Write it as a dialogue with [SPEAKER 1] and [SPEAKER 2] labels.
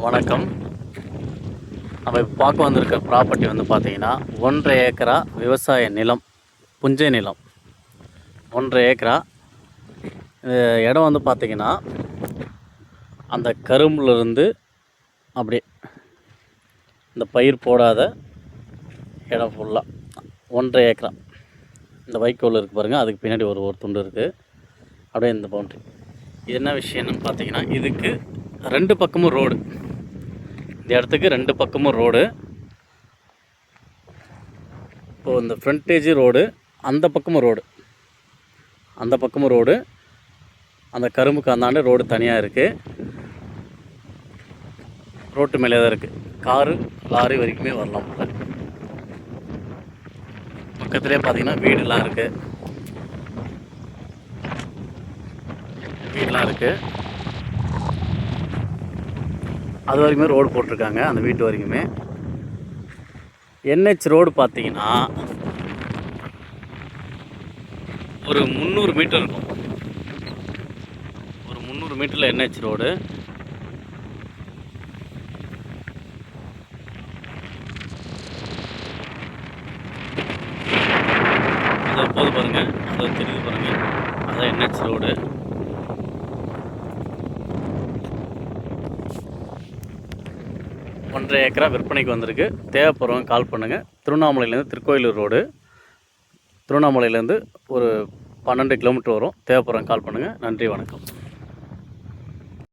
[SPEAKER 1] வணக்கம். நம்ம இப்போ பார்க்க வந்திருக்க ப்ராப்பர்ட்டி வந்து பார்த்தீங்கன்னா 1.5 ஏக்கரா விவசாய நிலம், புஞ்சை நிலம். 1.5 ஏக்கரா இடம் வந்து பார்த்தீங்கன்னா அந்த கரும்புலேருந்து அப்படியே இந்த பயிர் போடாத இடம் ஃபுல்லாக 1.5 ஏக்கரா. இந்த வைக்கோல் இருக்குது பாருங்கள், அதுக்கு பின்னாடி ஒரு துண்டு இருக்குது. அப்படியே இந்த பவுண்ட்ரி. இது என்ன விஷயம்னு பார்த்தீங்கன்னா, இதுக்கு 2 பக்கமும் ரோடு. இந்த இடத்துக்கு 2 பக்கமும் ரோடு. இப்போது இந்த ஃப்ரண்டேஜ் ரோடு, அந்த பக்கமும் ரோடு, அந்த பக்கமும் ரோடு, அந்த கரும்புக்கு அந்தாண்ட ரோடு தனியாக இருக்குது. ரோட்டு மேலே தான் இருக்குது. காரு லாரி வரைக்குமே வரலாம் போல. பக்கத்துலேயே பார்த்தீங்கன்னா வீடெலாம் இருக்குது. அது வரைக்குமே ரோடு போட்டிருக்காங்க, அந்த வீட்டு வரைக்குமே. என்ஹெச் ரோடு பார்த்தீங்கன்னா ஒரு 300 மீட்டர் இருக்கும். ஒரு 300 மீட்டரில் என்ஹெச் ரோடு. அதை போது பாருங்கள், அதை தெரியுது பாருங்கள், அதான் என்ஹெச் ரோடு. ஒன்றரை ஏக்கரா விற்பனைக்கு வந்திருக்கு. தேவைப்படுறவங்க கால் பண்ணுங்கள். திருவண்ணாமலையிலேருந்து திருக்கோயிலூர் ரோடு. திருவண்ணாமலையிலேருந்து ஒரு 12 கிலோமீட்டர் வரும். தேவைப்படுறவங்க கால் பண்ணுங்கள். நன்றி, வணக்கம்.